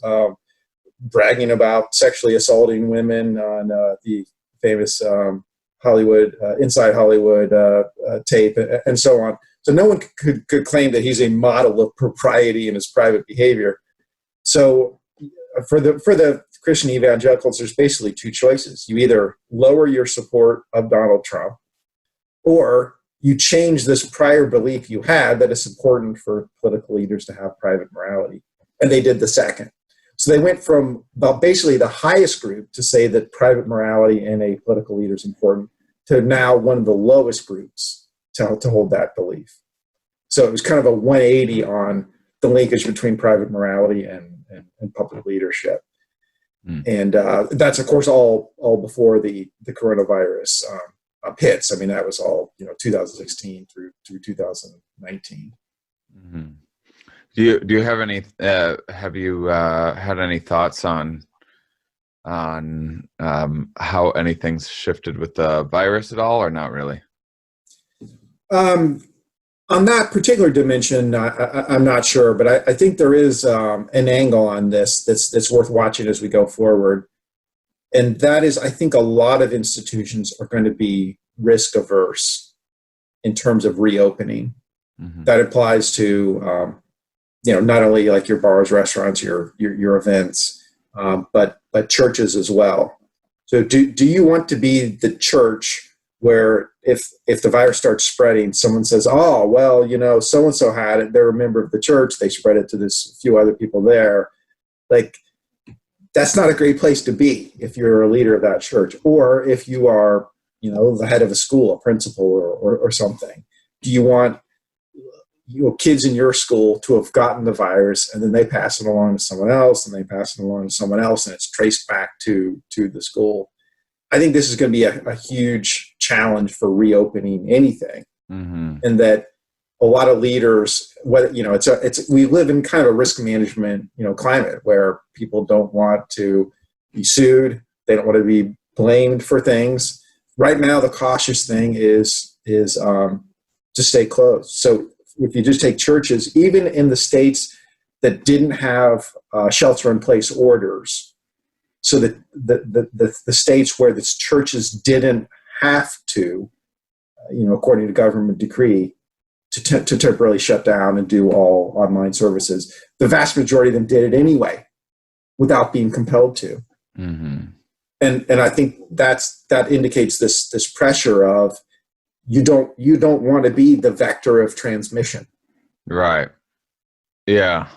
bragging about sexually assaulting women on the famous Hollywood, Inside Hollywood tape, and so on. So no one could claim that he's a model of propriety in his private behavior. So for the Christian evangelicals, there's basically 2 choices. You either lower your support of Donald Trump, or you change this prior belief you had that it's important for political leaders to have private morality. And they did the second. So they went from about basically the highest group to say that private morality in a political leader is important, to now one of the lowest groups to hold that belief. So it was kind of a 180 on the linkage between private morality and public leadership. And that's, of course, all before the coronavirus hits. I mean, that was all 2016 through 2019. Mm-hmm. Do you have any? Have you had any thoughts on how anything's shifted with the virus at all, or not really? On that particular dimension, I'm not sure, but I think there is an angle on this that's worth watching as we go forward. And that is, I think a lot of institutions are going to be risk averse in terms of reopening. Mm-hmm. That applies to, not only like your bars, restaurants, your events, but churches as well. So do you want to be the church where if the virus starts spreading, someone says, oh, well, so-and-so had it, they're a member of the church, they spread it to this few other people there. Like, that's not a great place to be if you're a leader of that church, or if you are, the head of a school, a principal or something. Do you want kids in your school to have gotten the virus, and then they pass it along to someone else, and they pass it along to someone else, and it's traced back to the school? I think this is going to be a huge challenge for reopening anything. Mm-hmm. And that a lot of leaders, whether, we live in kind of a risk management, climate where people don't want to be sued. They don't want to be blamed for things. Right now, the cautious thing is to stay closed. So if you just take churches, even in the states that didn't have shelter-in-place orders, so that the states where the churches didn't have to, according to government decree, to temporarily shut down and do all online services, the vast majority of them did it anyway, without being compelled to. Mm-hmm. And I think that indicates this pressure of you don't want to be the vector of transmission. Right. Yeah.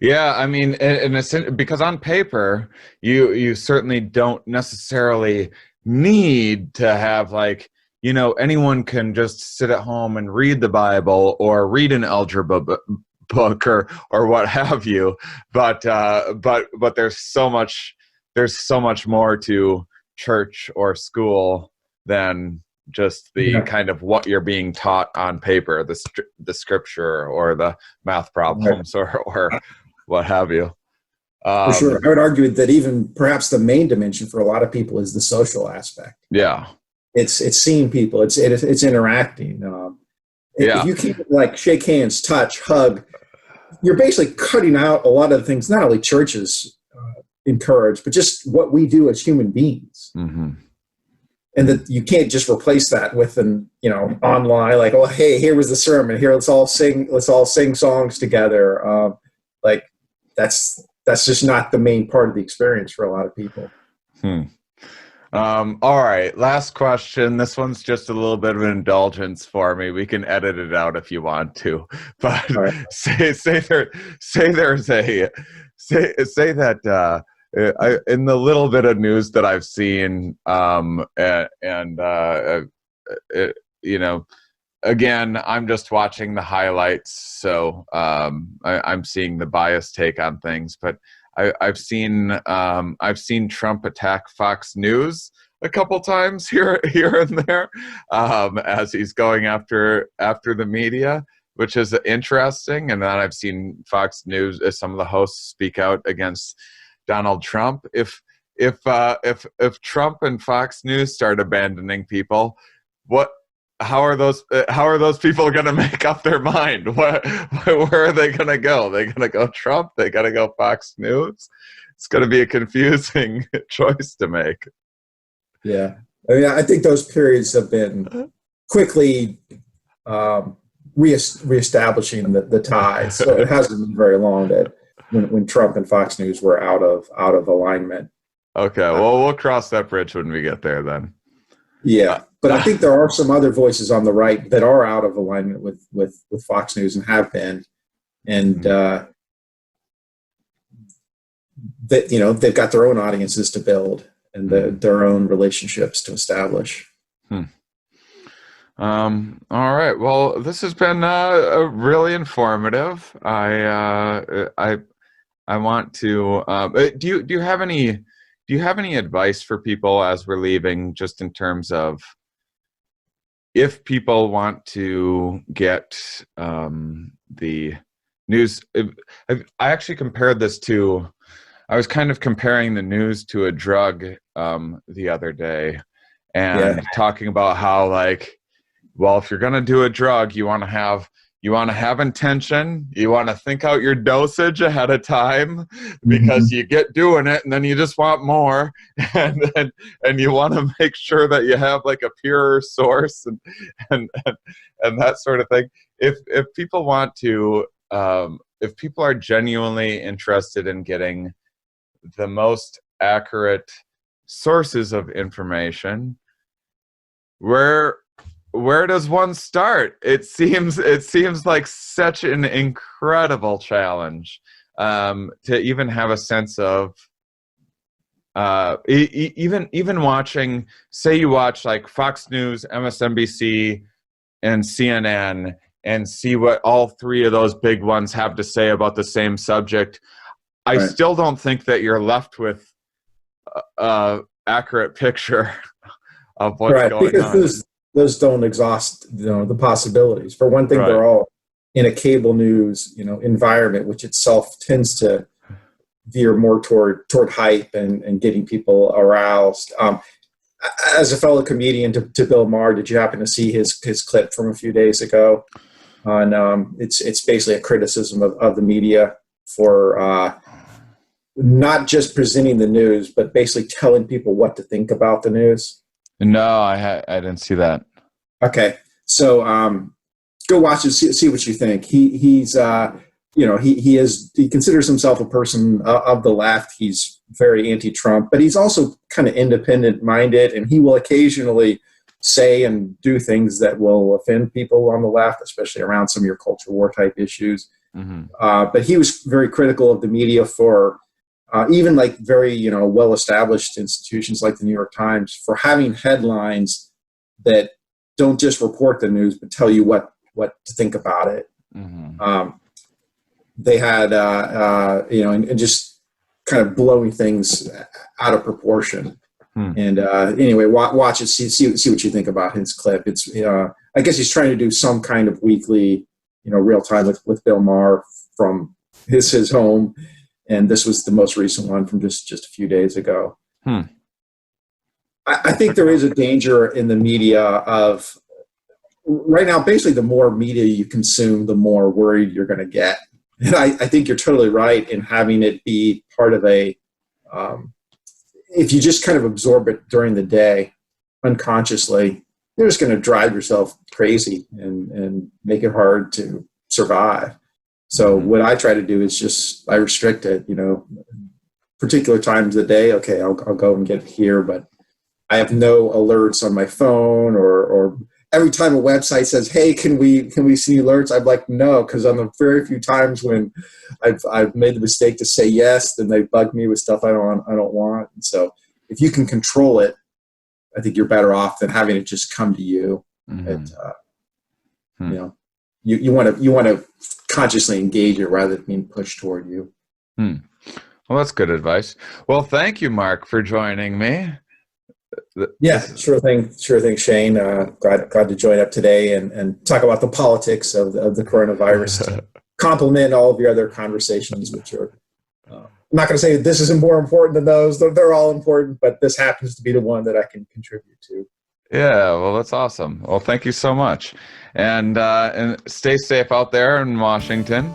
Yeah, I mean, because on paper, you certainly don't necessarily need to have anyone can just sit at home and read the Bible or read an algebra book or what have you. But there's so much more to church or school than just the kind of what you're being taught on paper, the scripture or the math problems or what have you. For sure. I would argue that even perhaps the main dimension for a lot of people is the social aspect. Yeah. It's seeing people. It's interacting. If you can't shake hands, touch, hug, you're basically cutting out a lot of the things not only churches encourage, but just what we do as human beings. Mm-hmm. And that you can't just replace that with an online hey, here was the sermon. Here, let's all sing songs together. That's just not the main part of the experience for a lot of people. All right, last question. This one's just a little bit of an indulgence for me. We can edit it out if you want to, but right. say that in the little bit of news that I've seen, again, I'm just watching the highlights, so I'm seeing the biased take on things. But I've seen Trump attack Fox News a couple times here and there as he's going after the media, which is interesting. And then I've seen Fox News, some of the hosts speak out against Donald Trump. If Trump and Fox News start abandoning people, how are those people going to make up their mind? Where are they going to go? They going to go Trump? They got to go Fox News? It's going to be a confusing choice to make. Yeah, I think those periods have been quickly reestablishing the ties. So it hasn't been very long that when Trump and Fox News were out of alignment. Okay, well, we'll cross that bridge when we get there then. Yeah, but I think there are some other voices on the right that are out of alignment with Fox News and have been, and that they've got their own audiences to build and their own relationships to establish. All right. Well, this has been really informative. I want to. Do you have any advice for people as we're leaving, just in terms of if people want to get the news? I actually compared this to. I was kind of comparing the news to a drug the other day, and talking about how well, if you're going to do a drug, you want to have intention. You want to think out your dosage ahead of time, because you get doing it and then you just want more, and you want to make sure that you have like a pure source, and that sort of thing. If people want to, if people are genuinely interested in getting the most accurate sources of information, where does one start? It seems like such an incredible challenge, to even have a sense of, even watching, say you watch like Fox News, MSNBC, and CNN, and see what all three of those big ones have to say about the same subject. I still don't think that you're left with a accurate picture of what's going on. Those don't exhaust, the possibilities. For one thing, they're all in a cable news, environment, which itself tends to veer more toward hype and getting people aroused. As a fellow comedian to Bill Maher, did you happen to see his clip from a few days ago? On it's basically a criticism of the media for not just presenting the news, but basically telling people what to think about the news. No, I didn't see that. Okay, so go watch it, see what you think. He considers himself a person of the left. He's very anti-Trump, but he's also kind of independent-minded, and he will occasionally say and do things that will offend people on the left, especially around some of your culture war type issues. But he was very critical of the media for even like very well-established institutions like the New York Times for having headlines that don't just report the news but tell you what to think about it. They had and just kind of blowing things out of proportion. And anyway, watch it, see what you think about his clip. It's I guess he's trying to do some kind of weekly real time with Bill Maher from his home. And this was the most recent one from just a few days ago. I think there is a danger in the media of right now. Basically, the more media you consume, the more worried you're going to get. And I think you're totally right in having it be part of a, if you just kind of absorb it during the day unconsciously, you're just going to drive yourself crazy and make it hard to survive. So what I try to do is I restrict it, particular times of the day. Okay, I'll go and get it here, but I have no alerts on my phone or every time a website says, "Hey, can we see alerts?" I'm like, no, because on the very few times when I've made the mistake to say yes, then they bug me with stuff I don't want. And so if you can control it, I think you're better off than having it just come to you. You want to consciously engage it rather than being pushed toward you. Well, that's good advice. Well, thank you, Mark, for joining me. Yeah, sure thing, Shane. Glad to join up today and talk about the politics of the coronavirus. Complement all of your other conversations, which are. I'm not going to say this is more important than those. They're all important, but this happens to be the one that I can contribute to. Yeah, well, that's awesome. Well, thank you so much, and stay safe out there in Washington,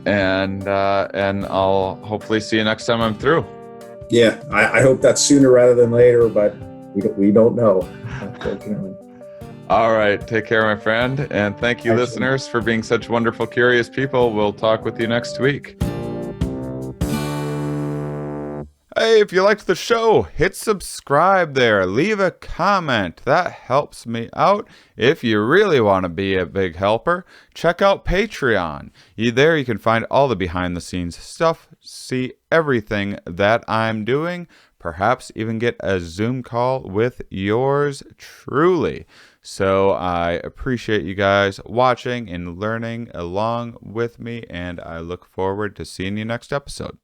and I'll hopefully see you next time I'm through. Yeah, I hope that's sooner rather than later, but we don't know, unfortunately. All right, take care, my friend, and thank you, listeners, for being such wonderful, curious people. We'll talk with you next week. Hey, if you liked the show, hit subscribe there. Leave a comment. That helps me out. If you really want to be a big helper, check out Patreon. There you can find all the behind-the-scenes stuff, see everything that I'm doing, perhaps even get a Zoom call with yours truly. So I appreciate you guys watching and learning along with me, and I look forward to seeing you next episode.